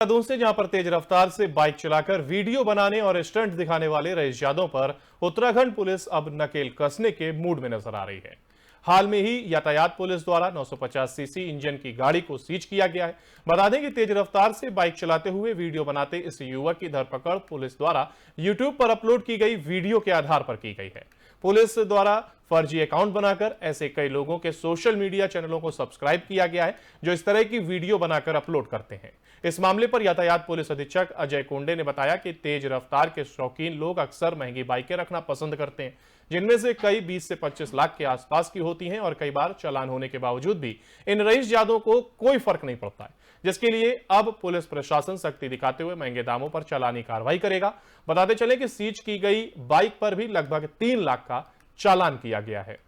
देहरादून से जहां पर तेज रफ्तार से बाइक चलाकर वीडियो बनाने और स्टंट दिखाने वाले रईस यादव पर उत्तराखंड पुलिस अब नकेल कसने के मूड में नजर आ रही है। हाल में ही यातायात पुलिस द्वारा 950 सीसी इंजन की गाड़ी को सीज किया गया है। बता दें कि तेज रफ्तार से बाइक चलाते हुए वीडियो बनाते इस युवक की धरपकड़ पुलिस द्वारा यूट्यूब पर अपलोड की गई वीडियो के आधार पर की गई है। पुलिस द्वारा फर्जी अकाउंट बनाकर ऐसे कई लोगों के सोशल मीडिया चैनलों को सब्सक्राइब किया गया है जो इस तरह की वीडियो बनाकर अपलोड करते हैं। इस मामले पर यातायात पुलिस अधीक्षक अजय कोंडे ने बताया कि तेज रफ्तार के शौकीन लोग अक्सर महंगी बाइकें रखना पसंद करते हैं, जिनमें से कई 20 से 25 लाख के आसपास की होती हैं और कई बार चालान होने के बावजूद भी इन रईस यादवों को कोई फर्क नहीं पड़ता है, जिसके लिए अब पुलिस प्रशासन सख्ती दिखाते हुए महंगे दामों पर चालानी कार्रवाई करेगा। बताते चले कि सीज की गई बाइक पर भी लगभग 3 लाख का चालान किया गया है।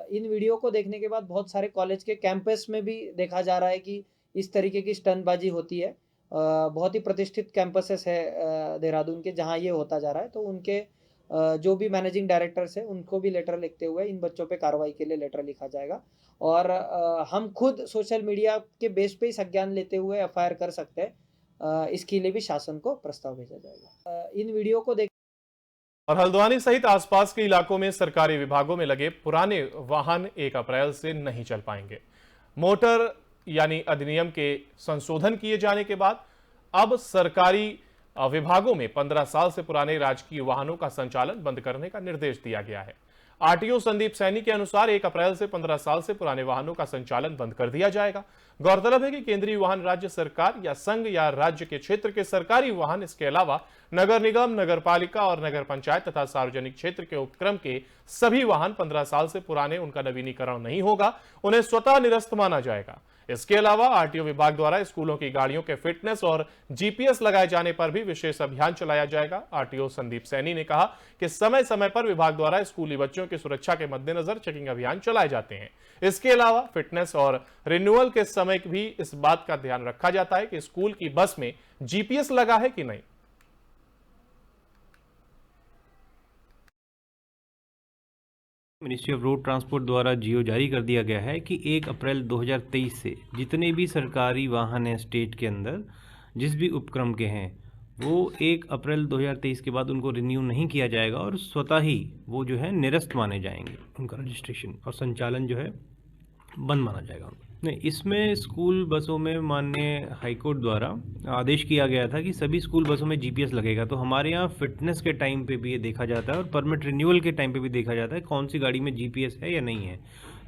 इन वीडियो को देखने के बाद बहुत सारे कॉलेज के कैंपस में भी देखा जा रहा है कि इस तरीके की स्टंटबाजी होती है। बहुत ही प्रतिष्ठित कैंपसेस है देहरादून के, जहां ये होता जा रहा है। तो उनके जो भी मैनेजिंग डायरेक्टर्स है उनको भी लेटर लिखते हुए इन बच्चों पे कार्रवाई के लिए लेटर लिखा जाएगा और हम खुद सोशल मीडिया के बेस पे ही संज्ञान लेते हुए एफआईआर कर सकते हैं। इसके लिए भी शासन को प्रस्ताव भेजा जाएगा। इन वीडियो को देख और हल्द्वानी सहित आसपास के इलाकों में सरकारी विभागों में लगे पुराने वाहन 1 अप्रैल से नहीं चल पाएंगे। मोटर यानी अधिनियम के संशोधन किए जाने के बाद अब सरकारी विभागों में 15 साल से पुराने राजकीय वाहनों का संचालन बंद करने का निर्देश दिया गया है। आरटीओ संदीप सैनी के अनुसार 1 अप्रैल से 15 साल से पुराने वाहनों का संचालन बंद कर दिया जाएगा। गौरतलब है कि केंद्रीय वाहन राज्य सरकार या संघ या राज्य के क्षेत्र के सरकारी वाहन, इसके अलावा नगर निगम, नगर पालिका और नगर पंचायत तथा सार्वजनिक क्षेत्र के उपक्रम के सभी वाहन 15 साल से पुराने, उनका नवीनीकरण नहीं होगा, उन्हें स्वतः निरस्त माना जाएगा। इसके अलावा आरटीओ विभाग द्वारा स्कूलों की गाड़ियों के फिटनेस और जीपीएस लगाए जाने पर भी विशेष अभियान चलाया जाएगा। आरटीओ संदीप सैनी ने कहा कि समय समय पर विभाग द्वारा स्कूली बच्चों की सुरक्षा के मद्देनजर चेकिंग अभियान चलाए जाते हैं। इसके अलावा फिटनेस और रिन्यूअल के समय भी इस बात का ध्यान रखा जाता है कि स्कूल की बस में जीपीएस लगा है कि नहीं। मिनिस्ट्री ऑफ रोड ट्रांसपोर्ट द्वारा जियो जारी कर दिया गया है कि 1 अप्रैल 2023 से जितने भी सरकारी वाहन हैं स्टेट के अंदर, जिस भी उपक्रम के हैं, वो 1 अप्रैल 2023 के बाद उनको रिन्यू नहीं किया जाएगा और स्वतः ही वो जो है निरस्त माने जाएंगे। उनका रजिस्ट्रेशन और संचालन जो है बंद माना जाएगा। नहीं, इसमें स्कूल बसों में माननीय हाईकोर्ट द्वारा आदेश किया गया था कि सभी स्कूल बसों में जीपीएस लगेगा। तो हमारे यहाँ फिटनेस के टाइम पे भी ये देखा जाता है और परमिट रिन्यूअल के टाइम पे भी देखा जाता है कौन सी गाड़ी में जीपीएस है या नहीं है।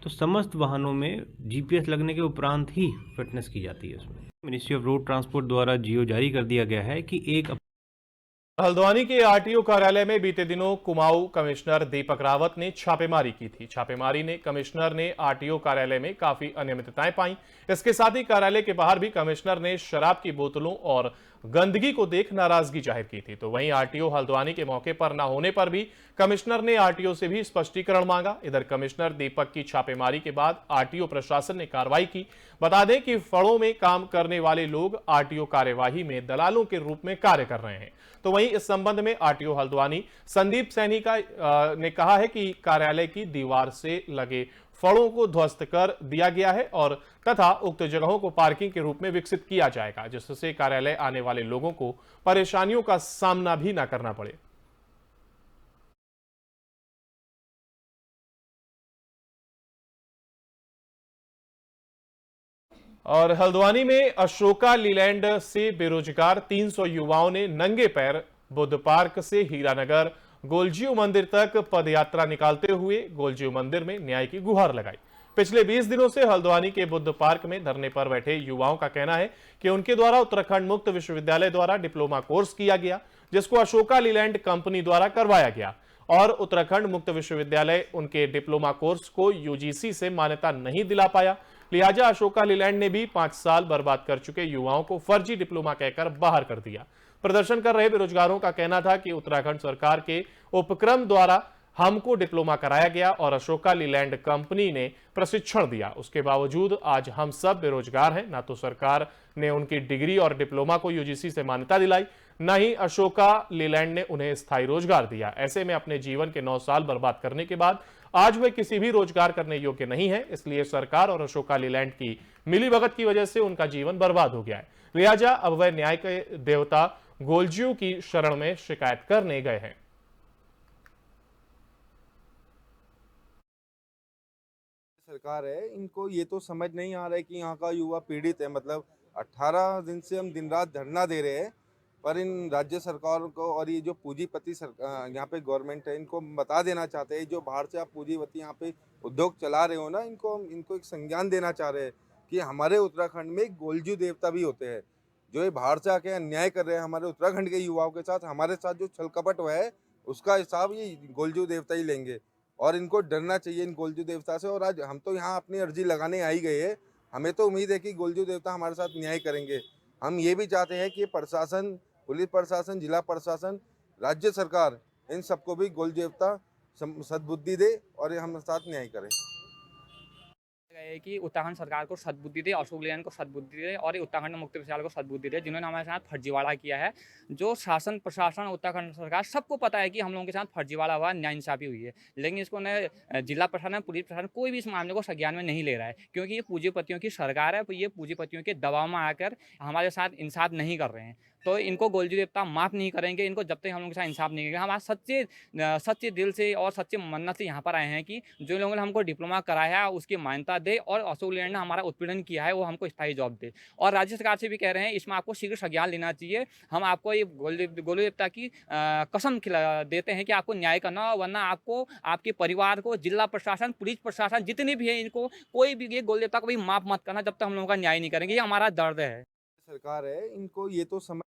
तो समस्त वाहनों में जीपीएस लगने के उपरांत ही फिटनेस की जाती है। इसमें मिनिस्ट्री ऑफ रोड ट्रांसपोर्ट द्वारा जियो जारी कर दिया गया है कि 1 हल्द्वानी के आरटीओ कार्यालय में बीते दिनों कुमाऊं कमिश्नर दीपक रावत ने छापेमारी की थी। छापेमारी ने कमिश्नर ने आरटीओ कार्यालय में काफी अनियमितताएं पाई। इसके साथ ही कार्यालय के बाहर भी कमिश्नर ने शराब की बोतलों और गंदगी को देख नाराजगी जाहिर की थी। तो वहीं आरटीओ हल्द्वानी के मौके पर न होने पर भी कमिश्नर ने आरटीओ से भी स्पष्टीकरण मांगा। इधर कमिश्नर दीपक की छापेमारी के बाद आरटीओ प्रशासन ने कार्रवाई की। बता दें कि फड़ों में काम करने वाले लोग आरटीओ कार्यवाही में दलालों के रूप में कार्य कर रहे हैं। तो वहीं इस संबंध में आरटीओ हल्द्वानी संदीप सैनी ने कहा है कि कार्यालय की दीवार से लगे फड़ों को ध्वस्त कर दिया गया है और तथा उक्त जगहों को पार्किंग के रूप में विकसित किया जाएगा, जिससे कार्यालय आने वाले लोगों को परेशानियों का सामना भी न करना पड़े। और हल्द्वानी में अशोका लीलैंड से बेरोजगार 300 युवाओं ने नंगे पैर बुद्ध पार्क से हीरानगर गोलजीव मंदिर तक पदयात्रा निकालते हुए गोलजीव मंदिर में न्याय की गुहार लगाई। पिछले 20 दिनों से हल्द्वानी के बुद्ध पार्क में धरने पर बैठे युवाओं का कहना है कि उनके द्वारा उत्तराखंड मुक्त विश्वविद्यालय द्वारा डिप्लोमा कोर्स किया गया, जिसको अशोका लीलैंड कंपनी द्वारा करवाया गया और उत्तराखंड मुक्त विश्वविद्यालय उनके डिप्लोमा कोर्स को यूजीसी से मान्यता नहीं दिला पाया। लिहाजा अशोका लीलैंड ने भी 5 साल बर्बाद कर चुके युवाओं को फर्जी डिप्लोमा कहकर बाहर कर दिया। प्रदर्शन कर रहे बेरोजगारों का कहना था कि उत्तराखंड सरकार के उपक्रम द्वारा हमको डिप्लोमा कराया गया और अशोका लीलैंड कंपनी ने प्रशिक्षण दिया। उसके बावजूद आज हम सब बेरोजगार हैं। ना तो सरकार ने उनकी डिग्री और डिप्लोमा को यूजीसी से मान्यता दिलाई, न ही अशोका लीलैंड ने उन्हें स्थायी रोजगार दिया। ऐसे में अपने जीवन के 9 साल बर्बाद करने के बाद आज वे किसी भी रोजगार करने योग्य नहीं है। इसलिए सरकार और अशोका लीलैंड की मिलीभगत की वजह से उनका जीवन बर्बाद हो गया है। लिहाजा अब वह न्याय के देवता गोलजियू की शरण में शिकायत करने गए हैं। सरकार है, इनको ये तो समझ नहीं आ रहा है कि यहाँ का युवा पीड़ित है। मतलब 18 दिन से हम दिन रात धरना दे रहे हैं, पर इन राज्य सरकार को और ये जो पूंजीपति यहाँ पे गवर्नमेंट है, इनको बता देना चाहते हैं, जो बाहर से आप पूंजीपति यहाँ पे उद्योग चला रहे हो ना, इनको एक संज्ञान देना चाह रहे हैं कि हमारे उत्तराखंड में गोलजू देवता भी होते हैं। जो ये बाहर से आके अन्याय कर रहे हैं हमारे उत्तराखंड के युवाओं के साथ, हमारे साथ जो छल कपट हुआ है, उसका हिसाब ये गोलजू देवता ही लेंगे। और इनको डरना चाहिए इन गोलजू देवता से। और आज हम तो यहाँ अपनी अर्जी लगाने आ ही गए हैं। हमें तो उम्मीद है कि गोलजू देवता हमारे साथ न्याय करेंगे। हम ये भी चाहते हैं कि प्रशासन, पुलिस प्रशासन, जिला प्रशासन, राज्य सरकार, इन सबको भी गोलजू देवता सद्बुद्धि दे और हम साथ न्याय करें। है कि उत्तराखंड सरकार को सद्बुद्धि दे, अशोक लीलैंड को सद्बुद्धि दे और उत्तराखंड मुक्ति विशाल को सद्बुद्धि दे, जिन्होंने हमारे साथ फर्जीवाड़ा किया है। जो शासन प्रशासन उत्तराखंड सरकार सबको पता है कि हम लोगों के साथ फर्जीवाड़ा हुआ, नाइंसाफी हुई है, लेकिन इसको न जिला प्रशासन, पुलिस प्रशासन कोई भी इस मामले को संज्ञान में नहीं ले रहा है, क्योंकि ये पूंजीपतियों की सरकार है। ये पूंजीपतियों के दबाव में आकर हमारे साथ इंसाफ नहीं कर रहे हैं। तो इनको गोलजू देवता माफ़ नहीं करेंगे। इनको जब तक हम लोगों के साथ इंसाफ नहीं करेंगे। हम आज सच्चे दिल से और सच्चे मन्नत से यहाँ पर आए हैं कि जो लोगों ने हमको डिप्लोमा कराया है उसकी मान्यता दे, और अशोक लीलैंड ने हमारा उत्पीड़न किया है वो हमको स्थायी जॉब दे। और राज्य सरकार से भी कह रहे हैं इसमें आपको शीघ्र संज्ञान लेना चाहिए। हम आपको ये गोलू देवता की कसम खिला देते हैं कि आपको न्याय करना हो, वरना आपको, आपके परिवार को, जिला प्रशासन, पुलिस प्रशासन जितनी भी है, इनको कोई भी ये गोलू देवता को भी माफ़ मत करना जब तक हम लोगों का न्याय नहीं करेंगे। ये हमारा दर्द है। सरकार है, इनको ये तो समझ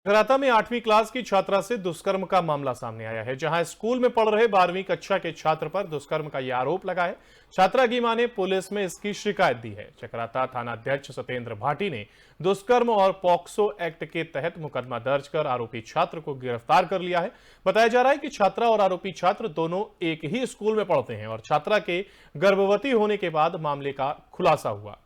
चकराता में 8वीं क्लास की छात्रा से दुष्कर्म का मामला सामने आया है, जहां स्कूल में पढ़ रहे 12वीं कक्षा के छात्र पर दुष्कर्म का यह आरोप लगा है। छात्रा की मां ने पुलिस में इसकी शिकायत दी है। चकराता थानाध्यक्ष सत्येंद्र भाटी ने दुष्कर्म और पॉक्सो एक्ट के तहत मुकदमा दर्ज कर आरोपी छात्र को गिरफ्तार कर लिया है। बताया जा रहा है कि छात्रा और आरोपी छात्र दोनों एक ही स्कूल में पढ़ते हैं और छात्रा के गर्भवती होने के बाद मामले का खुलासा हुआ।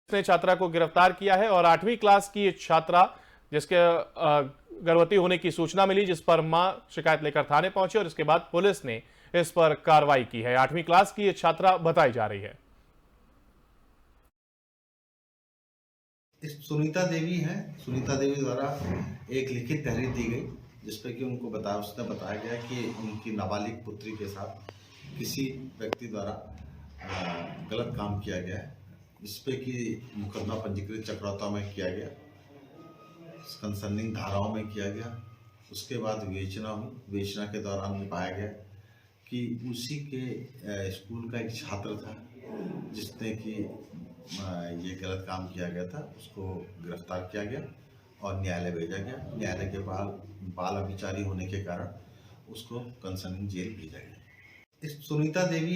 ने छात्रा को गिरफ्तार किया है और 8वीं क्लास की छात्रा, जिसके गर्भवती होने की सूचना मिली, जिस पर मां शिकायत लेकर थाने पहुंची और इसके बाद पुलिस ने इस पर कार्रवाई की है। 8वीं क्लास की ये छात्रा बताई जा रही है। सुनीता देवी है। सुनीता देवी द्वारा एक लिखित तहरीर दी गई जिसपे कि उसने बताया गया कि उनकी नाबालिग पुत्री के साथ किसी व्यक्ति द्वारा गलत काम किया गया है, जिसपे कि मुकदमा पंजीकृत चकराता में किया गया, कंसर्निंग धाराओं में किया गया। उसके बाद विवेचना के दौरान पाया गया कि उसी के स्कूल का एक छात्र था जिसने कि ये गलत काम किया गया था, उसको गिरफ्तार किया गया और न्यायालय भेजा गया। न्यायालय के बाल अभिचारी होने के कारण उसको कंसर्निंग जेल भेजा गया। इस सुनीता देवी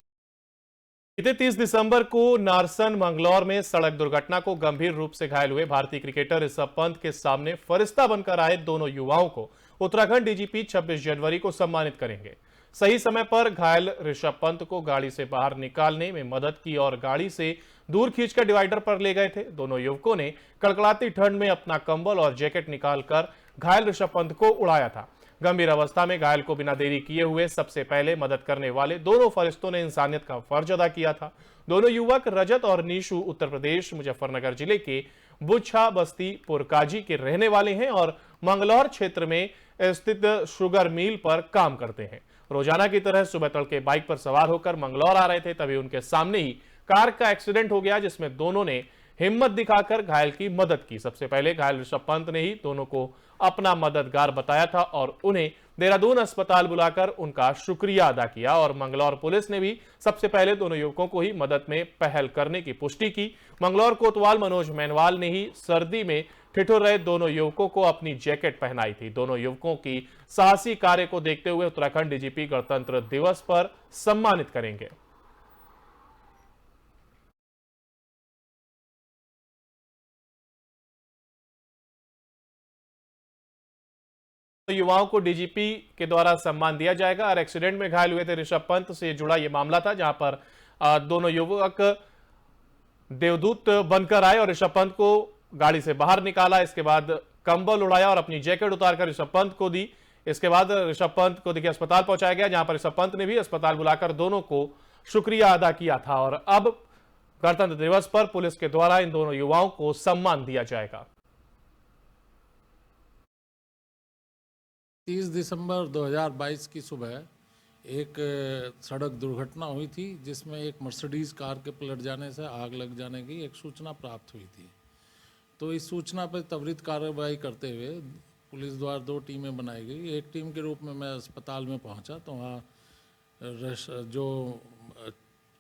बीते 30 दिसंबर को नारसन मंगलौर में सड़क दुर्घटना को गंभीर रूप से घायल हुए भारतीय क्रिकेटर ऋषभ पंत के सामने फरिश्ता बनकर आए दोनों युवाओं को उत्तराखंड डीजीपी 26 जनवरी को सम्मानित करेंगे। सही समय पर घायल ऋषभ पंत को गाड़ी से बाहर निकालने में मदद की और गाड़ी से दूर खींचकर डिवाइडर पर ले गए थे। दोनों युवकों ने कड़कड़ाती ठंड में अपना कंबल और जैकेट निकालकर घायल ऋषभ पंत को उड़ाया था। गंभीर अवस्था में घायल को बिना देरी किए हुए सबसे पहले मदद करने वाले दोनों फरिश्तों ने इंसानियत का फर्ज अदा किया था। दोनों युवक रजत और नीशू उत्तर प्रदेश मुजफ्फरनगर जिले के बुच्छा बस्ती पुरकाजी के रहने वाले हैं और मंगलौर क्षेत्र में स्थित शुगर मिल पर काम करते हैं। रोजाना की तरह सुबह तड़के बाइक पर सवार होकर मंगलौर आ रहे थे, तभी उनके सामने ही कार का एक्सीडेंट हो गया, जिसमें दोनों ने हिम्मत दिखाकर घायल की मदद की। सबसे पहले घायल ऋषभ पंत ने ही दोनों को अपना मददगार बताया था और उन्हें देहरादून अस्पताल बुलाकर उनका शुक्रिया अदा किया। और मंगलौर पुलिस ने भी सबसे पहले दोनों युवकों को ही मदद में पहल करने की पुष्टि की। मंगलौर कोतवाल मनोज मैनवाल ने ही सर्दी में ठिठुर रहे दोनों युवकों को अपनी जैकेट पहनाई थी। दोनों युवकों की साहसी कार्य को देखते हुए उत्तराखंड डीजीपी गणतंत्र दिवस पर सम्मानित करेंगे। युवाओं को डीजीपी के द्वारा सम्मान दिया जाएगा और एक्सीडेंट में घायल हुए थे ऋषभ पंत से जुड़ा यह मामला था, जहां पर दोनों युवक देवदूत बनकर आए और ऋषभ पंत को गाड़ी से बाहर निकाला। इसके बाद कंबल उड़ाया और अपनी जैकेट उतारकर ऋषभ पंत को दी। इसके बाद ऋषभ पंत को देखिए अस्पताल पहुंचाया गया, जहां पर ऋषभ पंत ने भी अस्पताल बुलाकर दोनों को शुक्रिया अदा किया था। और अब गणतंत्र दिवस पर पुलिस के द्वारा इन दोनों युवाओं को सम्मान दिया जाएगा। 30 दिसंबर 2022 की सुबह एक सड़क दुर्घटना हुई थी, जिसमें एक मर्सिडीज कार के पलट जाने से आग लग जाने की एक सूचना प्राप्त हुई थी। तो इस सूचना पर त्वरित कार्रवाई करते हुए पुलिस द्वारा 2 टीमें बनाई गई। एक टीम के रूप में मैं अस्पताल में पहुंचा, तो वहाँ जो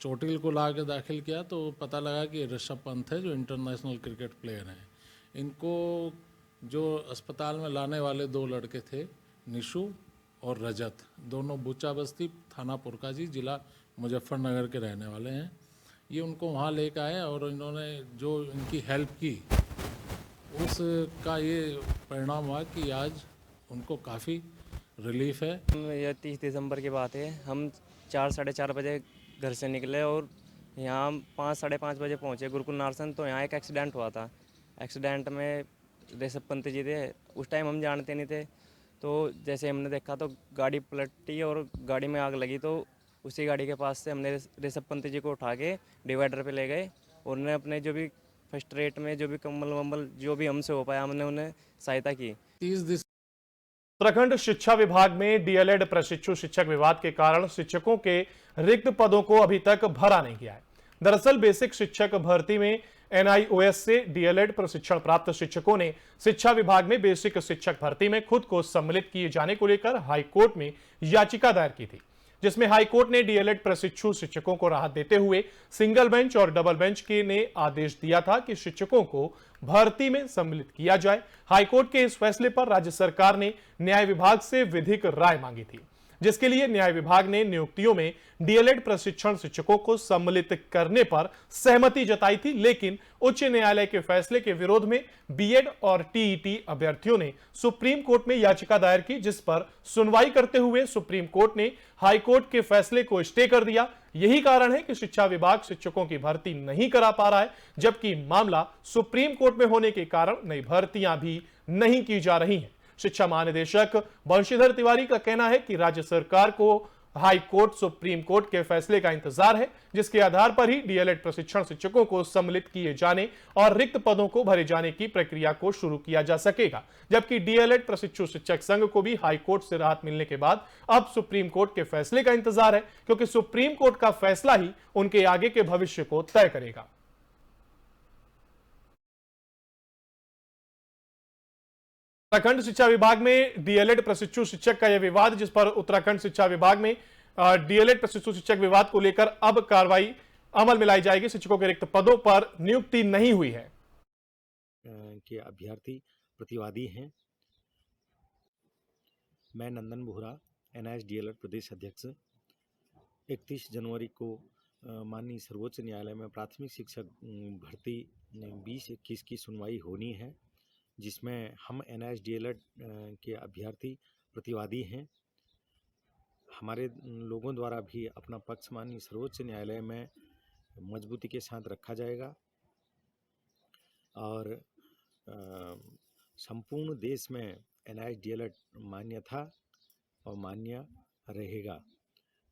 चोटिल को ला के दाखिल किया तो पता लगा कि ऋषभ पंत है, जो इंटरनेशनल क्रिकेट प्लेयर हैं। इनको जो अस्पताल में लाने वाले 2 लड़के थे, निशु और रजत, दोनों बुचा बस्ती थाना पुरकाजी जिला मुजफ्फरनगर के रहने वाले हैं। ये उनको वहाँ लेकर आए और इन्होंने जो इनकी हेल्प की, उसका ये परिणाम हुआ कि आज उनको काफ़ी रिलीफ है। यह 30 दिसंबर की बात है। हम 4 साढ़े 4 बजे घर से निकले और यहाँ 5 साढ़े 5 बजे पहुँचे गुरुकुल नारसन। तो यहाँ एक एक्सीडेंट हुआ था। एक्सीडेंट में ऋषभ पंत जी थे। उस टाइम हम जानते नहीं थे, तो जैसे हमने देखा तो गाड़ी पलटी और गाड़ी में आग लगी। तो उसी गाड़ी के पास से हमने ऋषभ पंत जी को उठा के डिवाइडर पे ले गए और उन्हें अपने जो भी फर्स्ट रेट में जो भी कम्बल वम्बल जो भी हमसे हो पाया, हमने उन्हें सहायता की। 30 उत्तराखंड शिक्षा विभाग में डीएलएड प्रशिक्षु शिक्षक विवाद के कारण शिक्षकों के रिक्त पदों को अभी तक भरा नहीं गया है। दरअसल बेसिक शिक्षक भर्ती में एनआईओएस से डीएलएड प्रशिक्षण प्राप्त शिक्षकों ने शिक्षा विभाग में बेसिक शिक्षक भर्ती में खुद को सम्मिलित किए जाने को लेकर हाईकोर्ट में याचिका दायर की थी, जिसमें हाईकोर्ट ने डीएलएड प्रशिक्षु शिक्षकों को राहत देते हुए सिंगल बेंच और डबल बेंच के ने आदेश दिया था कि शिक्षकों को भर्ती में सम्मिलित किया जाए। हाईकोर्ट के इस फैसले पर राज्य सरकार ने न्याय विभाग से विधिक राय मांगी थी, जिसके लिए न्याय विभाग ने नियुक्तियों में डीएलएड प्रशिक्षण शिक्षकों को सम्मिलित करने पर सहमति जताई थी। लेकिन उच्च न्यायालय के फैसले के विरोध में बीएड और टीईटी अभ्यर्थियों ने सुप्रीम कोर्ट में याचिका दायर की, जिस पर सुनवाई करते हुए सुप्रीम कोर्ट ने हाईकोर्ट के फैसले को स्टे कर दिया। यही कारण है कि शिक्षा विभाग शिक्षकों की भर्ती नहीं करा पा रहा है, जबकि मामला सुप्रीम कोर्ट में होने के कारण नई भर्तियां भी नहीं की जा रही हैं। शिक्षा महानिदेशक बंशीधर तिवारी का कहना है कि राज्य सरकार को हाई कोर्ट सुप्रीम कोर्ट के फैसले का इंतजार है, जिसके आधार पर ही डीएलएड प्रशिक्षण शिक्षकों को सम्मिलित किए जाने और रिक्त पदों को भरे जाने की प्रक्रिया को शुरू किया जा सकेगा। जबकि डीएलएड प्रशिक्षु शिक्षक संघ को भी हाई कोर्ट से राहत मिलने के बाद अब सुप्रीम कोर्ट के फैसले का इंतजार है, क्योंकि सुप्रीम कोर्ट का फैसला ही उनके आगे के भविष्य को तय करेगा। उत्तराखंड शिक्षा विभाग में डीएलएड प्रशिक्षु शिक्षक का यह विवाद, जिस पर उत्तराखंड शिक्षा विभाग में डीएलएड प्रशिक्षु शिक्षक विवाद को लेकर अब कार्रवाई अमल में लाई जाएगी। शिक्षकों के रिक्त पदों पर नियुक्ति नहीं हुई है के अभ्यर्थी प्रतिवादी हैं। मैं नंदन बोहरा, एनआईएस डीएलएड प्रदेश अध्यक्ष। 31 जनवरी को माननीय सर्वोच्च न्यायालय में प्राथमिक शिक्षक भर्ती 2021 की सुनवाई होनी है, जिसमें हम एनआईएस डीएलएड के अभ्यर्थी प्रतिवादी हैं। हमारे लोगों द्वारा भी अपना पक्ष माननीय सर्वोच्च न्यायालय में मजबूती के साथ रखा जाएगा और संपूर्ण देश में एनआईएस डीएलएड मान्य था और मान्य रहेगा।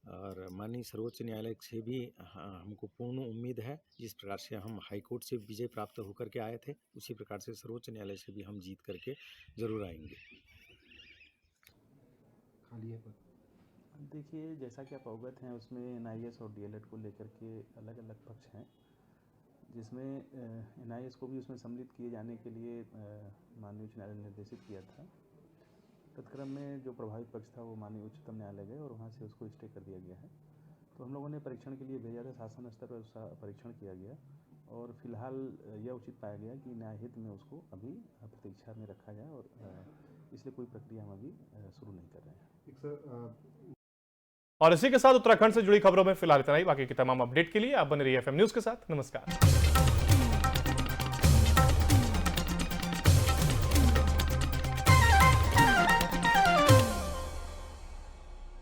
और माननीय सर्वोच्च न्यायालय से भी हमको पूर्ण उम्मीद है, जिस प्रकार से हम हाईकोर्ट से विजय प्राप्त होकर के आए थे, उसी प्रकार से सर्वोच्च न्यायालय से भी हम जीत करके जरूर आएंगे। देखिए, जैसा कि आप अवगत हैं, उसमें एनआईएस और डीएलएड को लेकर के अलग अलग पक्ष हैं, जिसमें एनआईएस को भी उसमें सम्मिलित किए जाने के लिए माननीय उच्च न्यायालय ने निर्देशित किया था। तत्क्रम में जो प्रभावित पक्ष था वो माननीय उच्चतम न्यायालय गए और वहाँ से उसको स्टे कर दिया गया है। तो हम लोगों ने परीक्षण के लिए भेजा था, शासन स्तर पर उसका परीक्षण किया गया और फिलहाल यह उचित पाया गया कि न्यायहित में उसको अभी प्रतीक्षा में रखा जाए और इसलिए कोई प्रक्रिया हम अभी शुरू नहीं कर रहे हैं। और इसी के साथ उत्तराखंड से जुड़ी खबरों में फिलहाल इतना ही। बाकी की तमाम अपडेट के लिए आप बने रहिए एफएम न्यूज के साथ। नमस्कार।